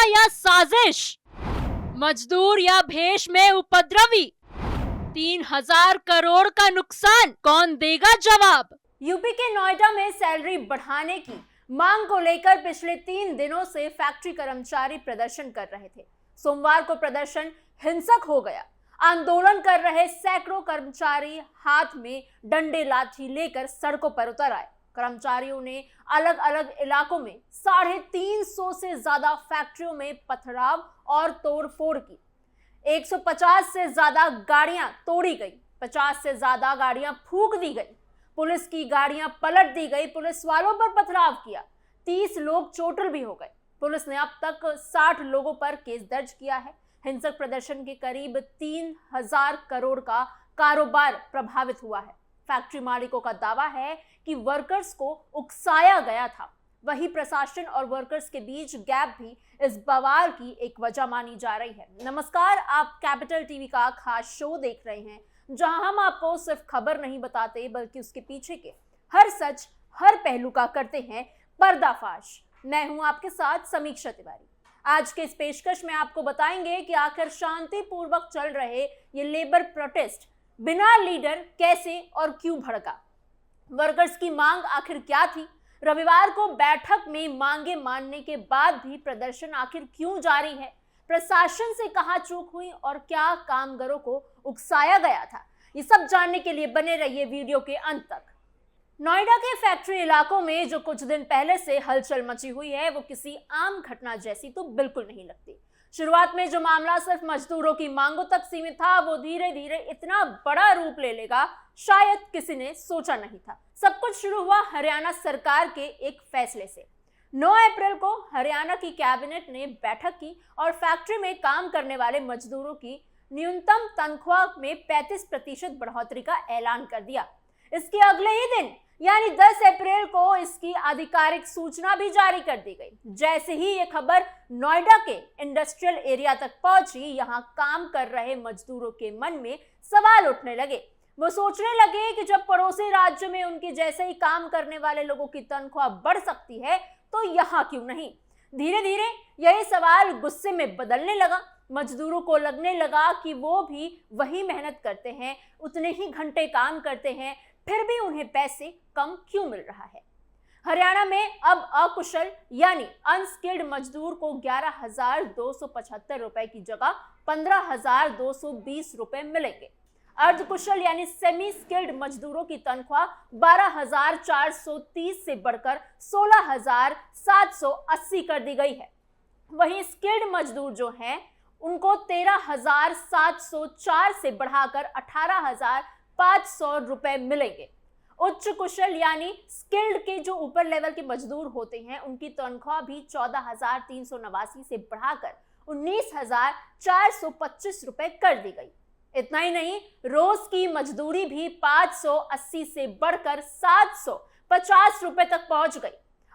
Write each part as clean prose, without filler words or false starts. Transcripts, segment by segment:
या साजिश? मजदूर या भेष में उपद्रवी? 3,000 करोड़ का नुकसान, कौन देगा जवाब? यूपी के नोएडा में सैलरी बढ़ाने की मांग को लेकर पिछले 3 दिनों से फैक्ट्री कर्मचारी प्रदर्शन कर रहे थे। सोमवार को प्रदर्शन हिंसक हो गया। आंदोलन कर रहे सैकड़ों कर्मचारी हाथ में डंडे लाठी लेकर सड़कों पर उतर आए। कर्मचारियों ने अलग अलग इलाकों में 350 से ज्यादा फैक्ट्रियों में पथराव और तोड़फोड़ की। 150 से ज्यादा गाड़ियां तोड़ी गई, 50 से ज्यादा गाड़ियां फूंक दी गई, पुलिस की गाड़ियां पलट दी गई, पुलिस वालों पर पथराव किया, 30 लोग चोटिल भी हो गए। पुलिस ने अब तक 60 लोगों पर केस दर्ज किया है। हिंसक प्रदर्शन के करीब 3,000 करोड़ का कारोबार प्रभावित हुआ है। फैक्ट्री मालिकों का दावा है कि वर्कर्स को उकसाया गया था। वही प्रशासन और वर्कर्स के बीच गैप भी इस बवाल की एक वजह मानी जा रही है। नमस्कार, आप कैपिटल टीवी का खास शो देख रहे हैं, जहां हम आपको सिर्फ खबर नहीं बताते बल्कि उसके पीछे के हर सच, हर पहलू का करते हैं पर्दाफाश। मैं हूं आपके साथ समीक्षा तिवारी। आज के इस पेशकश में आपको बताएंगे कि आखिर शांतिपूर्वक चल रहे ये लेबर प्रोटेस्ट बिना लीडर कैसे और क्यों भड़का। वर्कर्स की मांग आखिर क्या थी? रविवार को बैठक में मांगे मानने के बाद भी प्रदर्शन आखिर क्यों जारी है? प्रशासन से कहां चूक हुई और क्या कामगारों को उकसाया गया था? ये सब जानने के लिए बने रहिए वीडियो के अंत तक। नोएडा के फैक्ट्री इलाकों में जो कुछ दिन पहले से हलचल मची हुई है, वो किसी आम घटना जैसी तो बिल्कुल नहीं लगती। शुरुआत में जो मामला सिर्फ मजदूरों की मांगों तक सीमित था, वो धीरे धीरे इतना बड़ा रूप ले लेगा, शायद किसी ने सोचा नहीं था। सब कुछ शुरू हुआ हरियाणा सरकार के एक फैसले से। 9 अप्रैल को हरियाणा की कैबिनेट ने बैठक की और फैक्ट्री में काम करने वाले मजदूरों की न्यूनतम तनख्वाह में 35% बढ़ोतरी का ऐलान कर दिया। इसके अगले ही दिन यानी 10 अप्रैल को इसकी आधिकारिक सूचना भी जारी कर दी गई। जैसे ही ये खबर नोएडा के इंडस्ट्रियल एरिया तक पहुंची, यहाँ काम कर रहे मजदूरों के मन में सवाल उठने लगे। वो सोचने लगे कि जब पड़ोसी राज्य में उनके जैसे ही काम करने वाले लोगों की तनख्वाह बढ़ सकती है, तो यहाँ क्यों नहीं? धीरे धीरे यही सवाल गुस्से में बदलने लगा। मजदूरों को लगने लगा कि वो भी वही मेहनत करते हैं, उतने ही घंटे काम करते हैं, फिर भी उन्हें पैसे कम क्यों मिल रहा है। हरियाणा में अब अकुशल यानी अनस्किल्ड मजदूर को 11,275 रुपए की जगह 15,220 रुपए मिलेंगे। अर्धकुशल यानी सेमी स्किल्ड मजदूरों की तनख्वाह 12,430 से बढ़कर 16,780 कर दी गई है। वहीं स्किल्ड मजदूर जो हैं, उनको 13,704 से बढ़ाकर 18,500 रुपए मिलेंगे। उच्च कुशल यानी स्किल्ड के जो ऊपर लेवल के मजदूर होते हैं, उनकी तनख्वाह भी 14,389 से बढ़ाकर 19,425 रुपए कर दी गई। इतना ही नहीं, रोज की मजदूरी भी 580 से बढ़कर 750 रुपए तक पहुंच गई।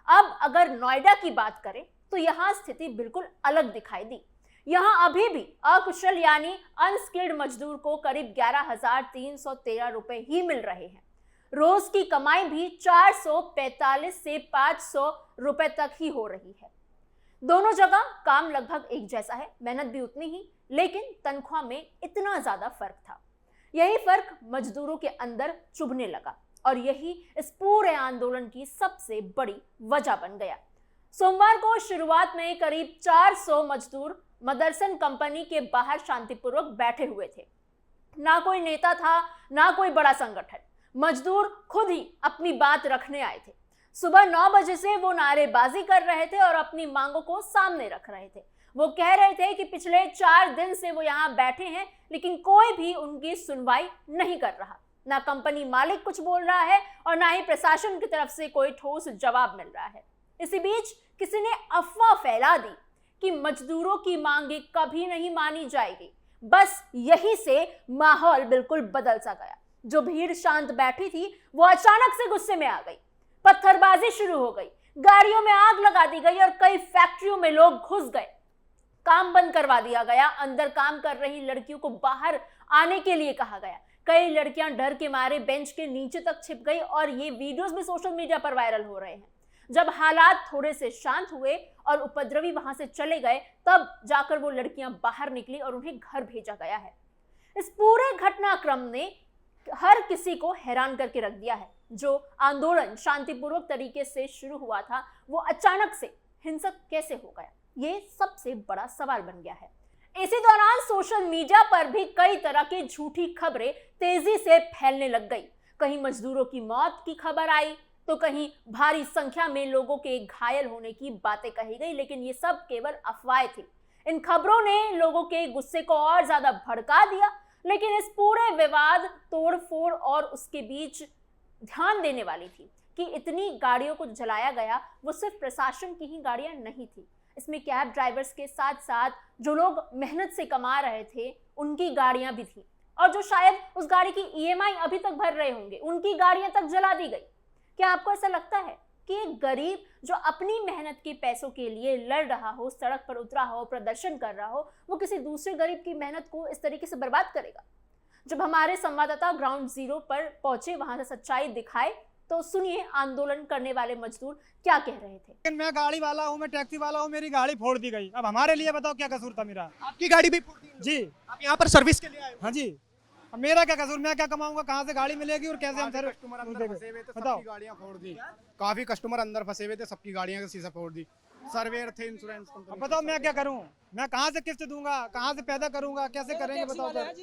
अब अगर नोएडा की बात करें तो यहां स्थिति बिल्कुल अलग दिखाई दी। यहां अभी भी अकुशल यानी अनस्किल्ड मजदूर को करीब 11,313 रुपए ही मिल रहे हैं। रोज की कमाई भी 445 से 500 रुपए तक ही हो रही है। दोनों जगह काम लगभग एक जैसा है, मेहनत भी उतनी ही, लेकिन तनख्वाह में इतना ज्यादा फर्क था। यही फर्क मजदूरों के अंदर चुभने लगा और यही इस पूरे आंदोलन की सबसे बड़ी वजह बन गया। सोमवार को शुरुआत में करीब 400 मजदूर मदरसन कंपनी के बाहर शांतिपूर्वक बैठे हुए थे। ना कोई नेता था, ना कोई बड़ा संगठन। मजदूर खुद ही अपनी बात रखने आए थे। सुबह 9 बजे से वो नारेबाजी कर रहे थे और अपनी मांगों को सामने रख रहे थे। वो कह रहे थे कि पिछले 4 दिन से वो यहाँ बैठे हैं, लेकिन कोई भी उनकी सुनवाई नहीं कर रहा। ना कंपनी मालिक कुछ बोल रहा है और ना ही प्रशासन की तरफ से कोई ठोस जवाब मिल रहा है। इसी बीच किसी ने अफवाह फैला दी कि मजदूरों की मांगे कभी नहीं मानी जाएगी। बस यही से माहौल बिल्कुल बदल सा गया। जो भीड़ शांत बैठी थी, वो अचानक से गुस्से में आ गई। पत्थरबाजी शुरू हो गई, गाड़ियों में आग लगा दी गई और कई फैक्ट्रियों में लोग घुस गए। काम बंद करवा दिया गया। अंदर काम कर रही लड़कियों को बाहर आने के लिए कहा गया। कई लड़कियां डर के मारे बेंच के नीचे तक छिप गई और ये वीडियोस भी सोशल मीडिया पर वायरल हो रहे हैं। जब हालात थोड़े से शांत हुए और उपद्रवी वहां से चले गए, तब जाकर वो लड़कियां बाहर निकली और उन्हें घर भेजा गया है। इस पूरे घटनाक्रम ने हर किसी को हैरान करके रख दिया है। जो आंदोलन शांतिपूर्वक तरीके से शुरू हुआ था, वो अचानक से हिंसक कैसे हो गया, ये सबसे बड़ा सवाल बन गया है। इसी दौरान सोशल मीडिया पर भी कई तरह की झूठी खबरें तेजी से फैलने लग गई। कहीं मजदूरों की मौत की खबर आई, तो कहीं भारी संख्या में लोगों के घायल होने की बातें कही गई, लेकिन ये सब केवल अफवाहें थी। इन खबरों ने लोगों के गुस्से को और ज्यादा भड़का दिया, लेकिन इस पूरे विवाद, तोड़फोड़ और उसके बीच ध्यान देने वाली थी कि इतनी गाड़ियों को जलाया गया, वो सिर्फ प्रशासन की ही गाड़ियां नहीं थी। इसमें कैब ड्राइवर्स के साथ साथ जो लोग मेहनत से कमा रहे थे, उनकी गाड़ियां भी थी, और जो शायद उस गाड़ी की EMI अभी तक भर रहे होंगे, उनकी गाड़ियां तक जला दी गई। क्या आपको ऐसा लगता है कि एक गरीब जो अपनी मेहनत के पैसों के लिए लड़ रहा हो, सड़क पर उतरा हो, प्रदर्शन कर रहा हो, वो किसी दूसरे गरीब की मेहनत को इस तरीके से बर्बाद करेगा? जब हमारे संवाददाता ग्राउंड जीरो पर पहुंचे, वहां से सच्चाई दिखाए, तो सुनिए आंदोलन करने वाले मजदूर क्या कह रहे थे। लेकिन मैं गाड़ी वाला हूँ, मैं टैक्सी वाला हूँ, मेरी गाड़ी फोड़ दी गई। अब हमारे लिए बताओ क्या कसूर था मेरा? आपकी गाड़ी भी फोड़ दी जी, आप यहाँ पर सर्विस के लिए आए हो? हाँ जी। अब मेरा क्या कसूर? मैं क्या कमाऊंगा? कहाँ से गाड़ी मिलेगी और कैसे हम कस्टमर अंदर फंसे हुए थे, बताओ। सबकी गाड़ियां फोड़ दी। काफी कस्टमर अंदर फंसे हुए थे, सबकी गाड़ियां का शीशा फोड़ दी। सर्वेयर थे, इंश्योरेंस अब कंपनी। बताओ मैं क्या करूँ? मैं कहाँ से किस्त दूंगा? कहाँ से पैदा करूंगा? कैसे करेंगे बताओ सर?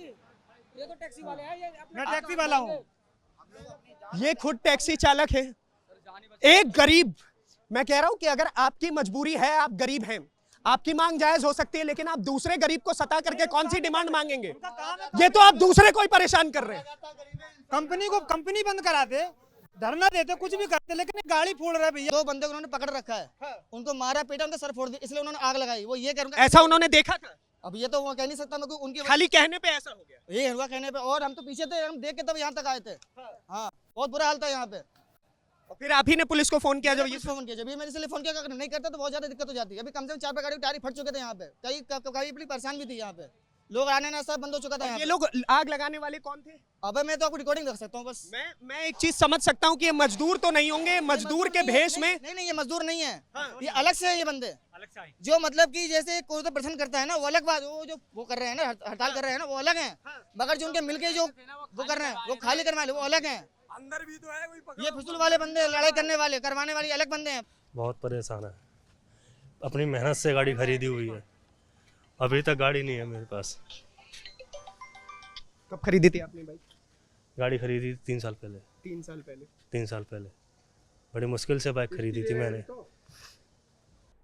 ये तो टैक्सी वाले हैं, ये मैं टैक्सी वाला हूँ। ये खुद टैक्सी चालक है। एक गरीब, मैं कह रहा हूं कि अगर आपकी मजबूरी है, आप गरीब हैं, आपकी मांग जायज हो सकती है, लेकिन आप दूसरे गरीब को सता करके कौन सी डिमांड मांगेंगे? ये तो आप दूसरे को ही परेशान कर रहे हैं। कंपनी बंद कराते, धरना देते, कुछ भी करते, लेकिन गाड़ी फोड़ रहे भैया। 2 बंदे को उन्होंने पकड़ रखा है, उनको मारा पीटा, उनका सर फोड़ दिया, इसलिए उन्होंने आग लगाई। वो ये करूंगा, ऐसा उन्होंने देखा था? अब ये तो वो कह नहीं सकता मैं, उनकी खाली कहने पे ऐसा हो गया? ये हुआ कहने पे, और हम तो पीछे थे, हम देख के तब यहाँ तक आए थे। हाँ, बहुत बुरा हाल था यहाँ पे। और फिर आप ही ने पुलिस को फोन किया? जब ये फोन किया, जब ये मैंने इसलिए फोन किया, अगर नहीं करता तो बहुत ज्यादा दिक्कत हो जाती है। अभी कम से कम 4 गाड़ी टायर फट चुके थे यहाँ पे, कई अपनी परेशान भी थी यहाँ पे, लोग आने ना सब बंद हो चुका था। ये लोग आग लगाने वाले कौन थे? अब मैं तो आपको रिकॉर्डिंग रख सकता हूँ बस। मैं एक चीज समझ सकता हूँ कि ये मजदूर तो नहीं होंगे, मजदूर के भेष में। नहीं, ये मजदूर नहीं है, ये अलग से है। ये बंदे जो मतलब कि जैसे कोई तो प्रदर्शन करता है ना, वो अलग बात, वो जो वो कर रहे हैं ना, हड़ताल कर रहे हैं ना, वो अलग है। मगर जो उनके मिलके जो वो कर रहे हैं, वो खाली करने वाले वो अलग है। अंदर भी तो है ये फिजूल वाले बंदे, लड़ाई करने वाले, करवाने वाले अलग बंदे हैं। बहुत परेशान है, अपनी मेहनत से गाड़ी खरीदी हुई है, अभी तक गाड़ी नहीं है मेरे पास। कब खरीदी थी आपने बाइक? गाड़ी खरीदी 3 साल पहले। 3 साल पहले? 3 साल पहले बड़ी मुश्किल से बाइक खरीदी थी मैंने।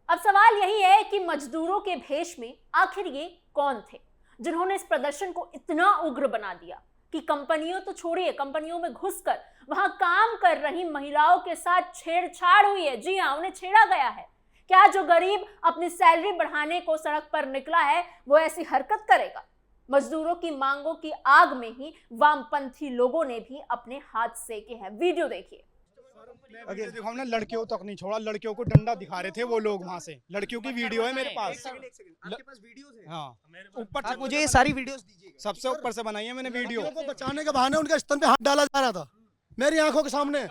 अब सवाल यही है कि मजदूरों के भेष में आखिर ये कौन थे जिन्होंने इस प्रदर्शन को इतना उग्र बना दिया कि कंपनियों तो छोड़िए, कंपनियों में घुसकर वहां काम कर रही महिलाओं के साथ छेड़छाड़ हुई है। जी हां, उन्हें छेड़ा गया है। क्या जो गरीब अपनी सैलरी बढ़ाने को सड़क पर निकला है, वो ऐसी हरकत करेगा? मजदूरों की मांगों की आग में ही वामपंथी लोगों ने भी अपने हाथ सेके हैं। वीडियो देखिए। देखो, हमने लड़कियों तक नहीं छोड़ा, लड़कियों को डंडा दिखा रहे थे वो लोग वहाँ से। लड़कियों की वीडियो है मेरे पास। आपके पास वीडियोस हैं? हाँ, ऊपर आप मुझे ये सारी वीडियोस दीजिए। सबसे ऊपर से बनाई है मैंने वीडियो। को बचाने के बहाने उनके स्तन पे हाथ डाला जा रहा था मेरी आंखों के सामने।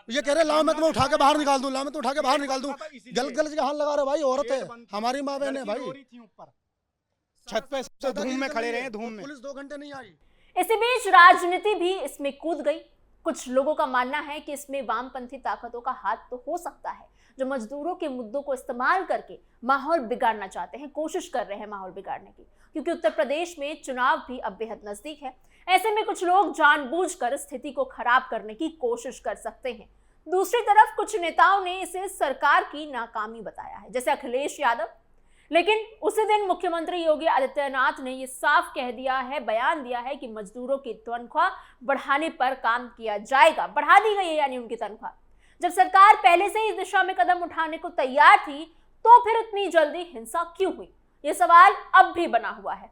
ये कह रहे लाओ मैं तुम्हें उठा के बाहर निकाल दूं, लाओ मैं तो उठा के बाहर निकाल दूं। गलत गलत के हाथ लगा रहे भाई, औरत है, हमारी माँ बहन है भाई। छत पे सबसे धूम में खड़े रहे, धूम में। पुलिस 2 घंटे नहीं आई। इसी बीच राजनीति भी इसमें कूद गई। कुछ लोगों का मानना है कि इसमें वामपंथी ताकतों का हाथ तो हो सकता है, जो मजदूरों के मुद्दों को इस्तेमाल करके माहौल बिगाड़ना चाहते हैं, कोशिश कर रहे हैं माहौल बिगाड़ने की, क्योंकि उत्तर प्रदेश में चुनाव भी अब बेहद नजदीक है। ऐसे में कुछ लोग जानबूझकर स्थिति को खराब करने की कोशिश कर सकते हैं। दूसरी तरफ कुछ नेताओं ने इसे सरकार की नाकामी बताया है, जैसे अखिलेश यादव। लेकिन उसी दिन मुख्यमंत्री योगी आदित्यनाथ ने यह साफ कह दिया है, बयान दिया है कि मजदूरों की तनख्वाह बढ़ाने पर काम किया जाएगा। बढ़ा दी गई है यानी उनकी तनख्वाह। जब सरकार पहले से इस दिशा में कदम उठाने को तैयार थी, तो फिर इतनी जल्दी हिंसा क्यों हुई? ये सवाल अब भी बना हुआ है।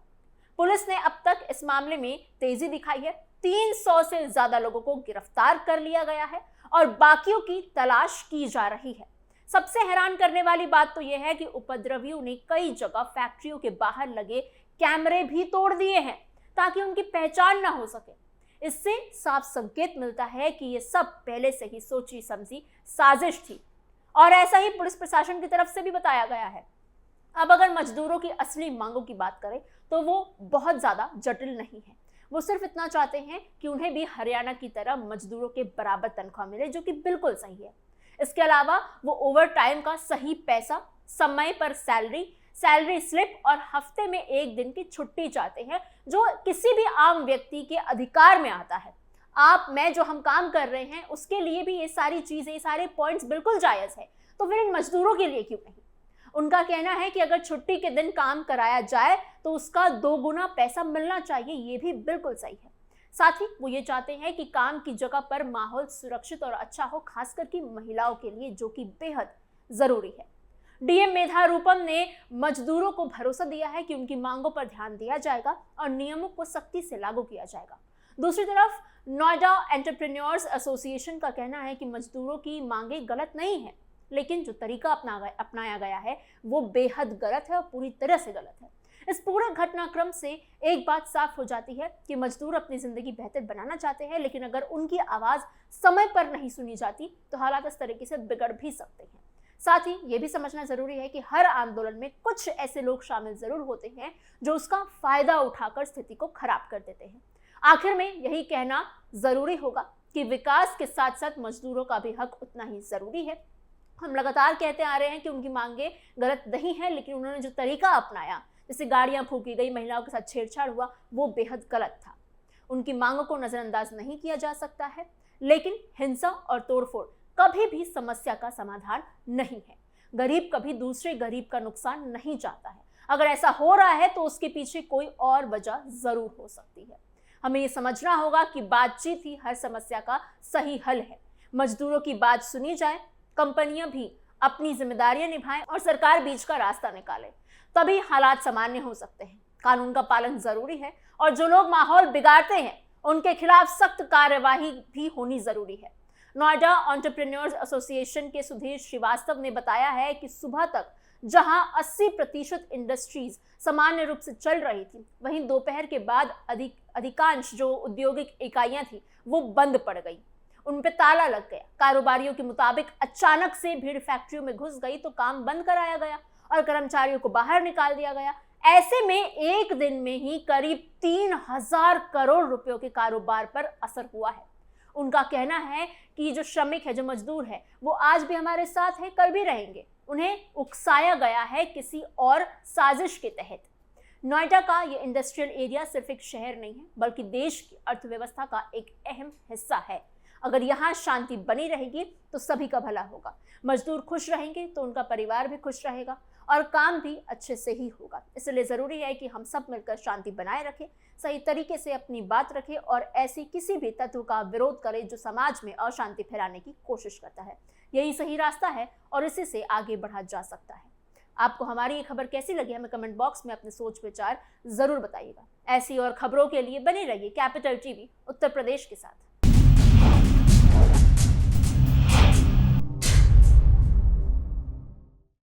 पुलिस ने अब तक इस मामले में तेजी दिखाई है। 300 से ज्यादा लोगों को गिरफ्तार कर लिया गया है और बाकियों की तलाश की जा रही है। सबसे हैरान करने वाली बात तो यह है कि उपद्रवियों ने कई जगह फैक्ट्रियों के बाहर लगे कैमरे भी तोड़ दिए हैं ताकि उनकी पहचान ना हो सके। इससे साफ संकेत मिलता है कि यह सब पहले से ही सोची समझी साजिश थी। और ऐसा ही पुलिस प्रशासन की तरफ से भी बताया गया है। अब अगर मजदूरों की असली मांगों की बात करें तो वो बहुत ज्यादा जटिल नहीं है। वो सिर्फ इतना चाहते हैं कि उन्हें भी हरियाणा की तरह मजदूरों के बराबर तनख्वाह मिले, जो कि बिल्कुल सही है। इसके अलावा वो ओवर टाइम का सही पैसा, समय पर सैलरी स्लिप और हफ्ते में 1 दिन की छुट्टी चाहते हैं, जो किसी भी आम व्यक्ति के अधिकार में आता है। आप मैं जो हम काम कर रहे हैं उसके लिए भी ये सारी चीजें, ये सारे पॉइंट्स बिल्कुल जायज है, तो फिर इन मजदूरों के लिए क्यों नहीं? उनका कहना है कि अगर छुट्टी के दिन काम कराया जाए तो उसका 2 गुना पैसा मिलना चाहिए, ये भी बिल्कुल सही है। साथ ही वो ये चाहते हैं कि काम की जगह पर माहौल सुरक्षित और अच्छा हो, खासकर कि महिलाओं के लिए, जो कि बेहद जरूरी है। डीएम मेधा रूपम ने मजदूरों को भरोसा दिया है कि उनकी मांगों पर ध्यान दिया जाएगा और नियमों को सख्ती से लागू किया जाएगा। दूसरी तरफ नोएडा एंटरप्रेन्योर्स एसोसिएशन का कहना है कि मजदूरों की मांगे गलत नहीं है, लेकिन जो तरीका अपनाया गया है वो बेहद गलत है और पूरी तरह से गलत है। इस पूरे घटनाक्रम से एक बात साफ हो जाती है कि मजदूर अपनी जिंदगी बेहतर बनाना चाहते हैं, लेकिन अगर उनकी आवाज समय पर नहीं सुनी जाती तो हालात इस तरीके से बिगड़ भी सकते हैं। साथ ही ये भी समझना जरूरी है कि हर आंदोलन में कुछ ऐसे लोग शामिल जरूर होते हैं जो उसका फायदा उठाकर स्थिति को खराब कर देते हैं। आखिर में यही कहना जरूरी होगा कि विकास के साथ साथ मजदूरों का भी हक उतना ही जरूरी है। हम लगातार कहते आ रहे हैं कि उनकी मांगे गलत नहीं है, लेकिन उन्होंने जो तरीका अपनाया, जैसे गाड़ियां फूकी गई, महिलाओं के साथ छेड़छाड़ हुआ, वो बेहद गलत था। उनकी मांगों को नजरअंदाज नहीं किया जा सकता है, लेकिन हिंसा और तोड़फोड़ कभी भी समस्या का समाधान नहीं है। गरीब कभी दूसरे गरीब का नुकसान नहीं चाहता है। अगर ऐसा हो रहा है तो उसके पीछे कोई और वजह जरूर हो सकती है। हमें ये समझना होगा कि बातचीत ही हर समस्या का सही हल है। मजदूरों की बात सुनी जाए, कंपनियां भी अपनी जिम्मेदारियां निभाएं और सरकार बीच का रास्ता निकाले, तभी हालात सामान्य हो सकते हैं। कानून का पालन जरूरी है और जो लोग माहौल बिगाड़ते हैं उनके खिलाफ सख्त कार्यवाही भी होनी जरूरी है। नोएडा एंटरप्रेन्योर्स एसोसिएशन के सुधीर श्रीवास्तव ने बताया है कि सुबह तक जहां 80% इंडस्ट्रीज सामान्य रूप से चल रही थी, वहीं दोपहर के बाद अधिकांश जो औद्योगिक इकाइयां थी वो बंद पड़ गई, उन पे ताला लग गया। कारोबारियों के मुताबिक अचानक से भीड़ फैक्ट्रियों में घुस गई तो काम बंद कराया गया और कर्मचारियों को बाहर निकाल दिया गया। ऐसे में एक दिन में ही करीब 3000 करोड़ रुपयों के कारोबार पर असर हुआ है। उनका कहना है कि जो श्रमिक है, जो मजदूर है, वो आज भी हमारे साथ है, कल भी रहेंगे। उन्हें उकसाया गया है किसी और साजिश के तहत। नोएडा का ये इंडस्ट्रियल एरिया सिर्फ एक शहर नहीं है, बल्कि देश की अर्थव्यवस्था का एक अहम हिस्सा है। अगर यहाँ शांति बनी रहेगी तो सभी का भला होगा। मजदूर खुश रहेंगे तो उनका परिवार भी खुश रहेगा और काम भी अच्छे से ही होगा। इसलिए जरूरी है कि हम सब मिलकर शांति बनाए रखें, सही तरीके से अपनी बात रखें और ऐसी किसी भी तत्व का विरोध करें जो समाज में अशांति फैलाने की कोशिश करता है। यही सही रास्ता है और इसी से आगे बढ़ा जा सकता है। आपको हमारी ये खबर कैसी लगी, हमें कमेंट बॉक्स में अपने सोच विचार जरूर बताइएगा। ऐसी और खबरों के लिए बने रहिए कैपिटल टीवी उत्तर प्रदेश के साथ।